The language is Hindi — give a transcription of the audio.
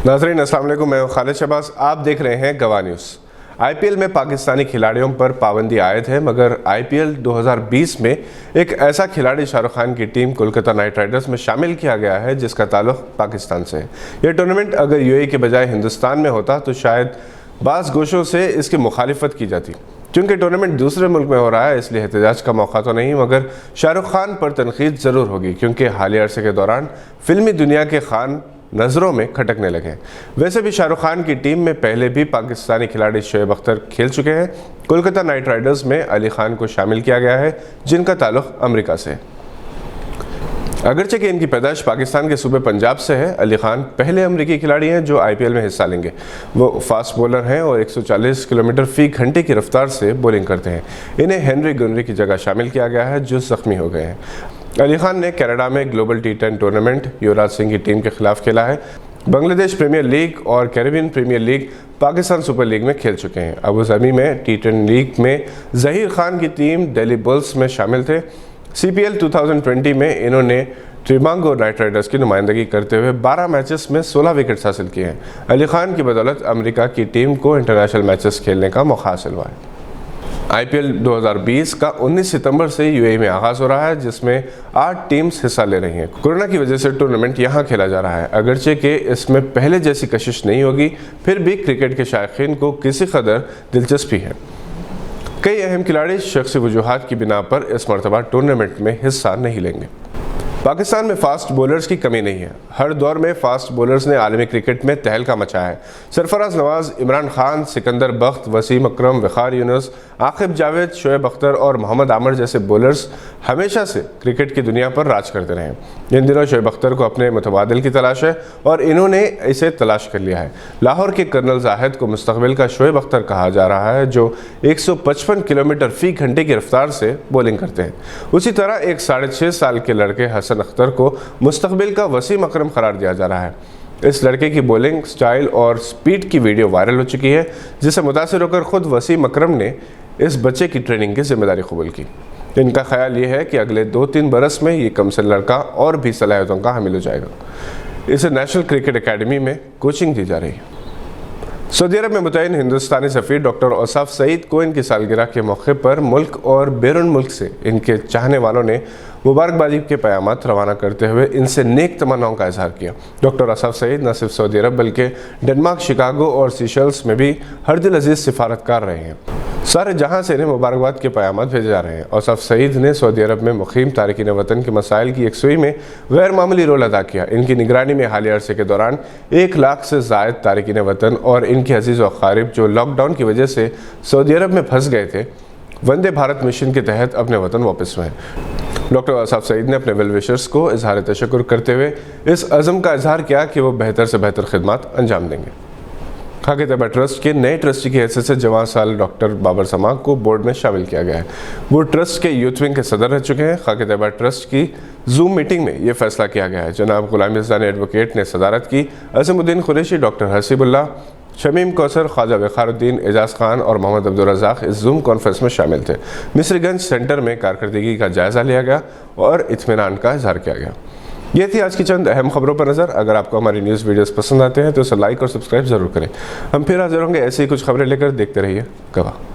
नाज़रीन अस्सलाम वालेकुम, मैं खालिद शहबाज। आप देख रहे हैं गवाह न्यूज़। आईपीएल में पाकिस्तानी खिलाड़ियों पर पाबंदी आयद है, मगर आईपीएल 2020 में एक ऐसा खिलाड़ी शाहरुख खान की टीम कोलकाता नाइट राइडर्स में शामिल किया गया है जिसका ताल्लुक पाकिस्तान से है। यह टूर्नामेंट अगर यूएई के बजाय हिंदुस्तान में होता तो शायद बाज़ गोशों से इसकी मुखालिफत की जाती। क्योंकि टूर्नामेंट दूसरे मुल्क में हो रहा है इसलिए एहतजाज का मौका तो नहीं, मगर शाहरुख खान पर तनकीद ज़रूर होगी क्योंकि हालिया अरसे के दौरान फिल्मी दुनिया के खान नज़रों में खटकने लगे। वैसे भी शाहरुख खान की टीम में पहले भी पाकिस्तानी खिलाड़ी शोएब अख्तर खेल चुके हैं। कोलकाता नाइट राइडर्स में अली खान को शामिल किया गया है जिनका ताल्लुक अमेरिका से। अगरचे कि इनकी पैदाइश पाकिस्तान के सूबे पंजाब से है, अली खान पहले अमेरिकी खिलाड़ी हैं जो आईपीएल में हिस्सा लेंगे। वो फास्ट बॉलर हैं और 140 किलोमीटर फी घंटे की रफ्तार से बॉलिंग करते हैं। इन्हें हेनरी गुनरी की जगह शामिल किया गया है जो जख्मी हो गए हैं। अली खान ने कनाडा में global T10 tournament Yuvraj Singh की टीम के खिलाफ खेला है। बांग्लादेश प्रीमियर लीग और Caribbean premier league, Pakistan super league में खेल चुके हैं। अबू धाबी में T10 लीग में जहीर खान की टीम दिल्ली बुल्स में शामिल थे। CPL 2020 में इन्होंने ट्रिवांगो नाइट राइडर्स की नुमाइंदगी करते हुए 12 मैचेस में 16 विकेट्स हासिल किए हैं। अली खान की बदौलत अमेरिका की टीम को इंटरनेशनल मैचेस खेलने का मौका हासिल हुआ है। आईपीएल 2020 का 19 सितंबर से यूएई में आगाज हो रहा है जिसमें 8 टीम्स हिस्सा ले रही हैं। कोरोना की वजह से टूर्नामेंट यहां खेला जा रहा है। अगरचे कि इसमें पहले जैसी कशिश नहीं होगी, फिर भी क्रिकेट के शायकीन को किसी कदर दिलचस्पी है। कई अहम खिलाड़ी शख्सी वजूहात की बिना पर इस मरतबा टूर्नामेंट में हिस्सा नहीं लेंगे। पाकिस्तान में फास्ट बॉलर्स की कमी नहीं है। हर दौर में फास्ट बॉलर्स ने आलमी क्रिकेट में तहलका मचाया है। सरफराज नवाज, इमरान खान, सिकंदर बख्त, वसीम अकरम, वक़ार यूनुस, आकिब जावेद, शोएब अख्तर और मोहम्मद आमिर जैसे बॉलर्स हमेशा से क्रिकेट की दुनिया पर राज करते रहे। इन दिनों शोएब अख्तर को अपने मुतबादिल की तलाश है और इन्होंने इसे तलाश कर लिया है। लाहौर के कर्नल जाहिद को मुस्तकबिल का शोएब अख्तर कहा जा रहा है जो 155 किलोमीटर फी घंटे की रफ्तार से बॉलिंग करते हैं। उसी तरह एक 6.5 साल के लड़के हसन अख्तर को मुस्तकबिल का वसीम अकरम करार दिया जा रहा है। इस लड़के की बॉलिंग स्टाइल और स्पीड की वीडियो वायरल हो चुकी है जिससे मुतासिर होकर खुद वसीम अकरम ने इस बच्चे की ट्रेनिंग की जिम्मेदारी कबूल की। इनका ख्याल ये है कि अगले 2-3 बरस में ये कमसिन लड़का और भी सलाहियतों का हामिल हो जाएगा। इसे नेशनल क्रिकेट एकेडमी में कोचिंग दी जा रही है। सऊदी अरब में मुतयन हिंदुस्तानी सफ़ीर डॉक्टर औसाफ सईद को इनकी सालगिरह के मौके पर मुल्क और बैरून मुल्क से इनके चाहने वालों ने मुबारकबादी के पैगामात रवाना करते हुए इनसे नेक तमन्नाओं का इजहार किया। डॉक्टर औसाफ सईद न सिर्फ सऊदी अरब बल्कि डेनमार्क, शिकागो और सीशेल्स में भी हर दिल अजीज सिफारतकार रहे हैं। सारे जहां से इन्हें मुबारकबाद के पैगामात भेजे जा रहे हैं। औसाफ सईद ने सऊदी अरब में मुकीम तारकीन वतन के मसाइल की यकसुई में गैर मामूली रोल अदा किया। इनकी निगरानी में हालिया अरसे के दौरान 1 लाख से ज़ायद तारकीन वतन और इनके अजीज़ व अक़ारिब जो लॉकडाउन की वजह से सऊदी अरब में फंस गए थे, वंदे भारत मिशन के तहत अपने वतन वापस हुए। डॉक्टर औसाफ सईद ने अपने वेल विशर्स को इजहार तशक्कुर करते हुए इस अज़म का इजहार किया कि वो बेहतर से बेहतर खिदमत अंजाम देंगे। खाकी तैयबा ट्रस्ट के नए ट्रस्टी की हैसियत से जवान साल डॉक्टर बाबर समाग को बोर्ड में शामिल किया गया है। वो ट्रस्ट के यूथ विंग के सदर रह चुके हैं। खाकी तैयबा ट्रस्ट की जूम मीटिंग में ये फैसला किया गया है। जनाब गुलाम रज़ानी एडवोकेट ने सदारत की। अज़मुद्दीन कुरैशी, डॉक्टर हसीबुल्लाह, शमीम कौसर, ख्वाजा वक़ारुद्दीन, एजाज़ खान और मोहम्मद अब्दुल रज़ाक इस जूम कॉन्फ्रेंस में शामिल थे। मिस्रीगंज सेंटर में कारकर्दगी का जायज़ा लिया गया और इत्मीनान का इजहार किया गया। ये थी आज की चंद अहम खबरों पर नज़र। अगर आपको हमारी न्यूज़ वीडियोस पसंद आते हैं तो इसे लाइक और सब्सक्राइब ज़रूर करें। हम फिर हाजिर होंगे ऐसे ही कुछ खबरें लेकर। देखते रहिए गवाह।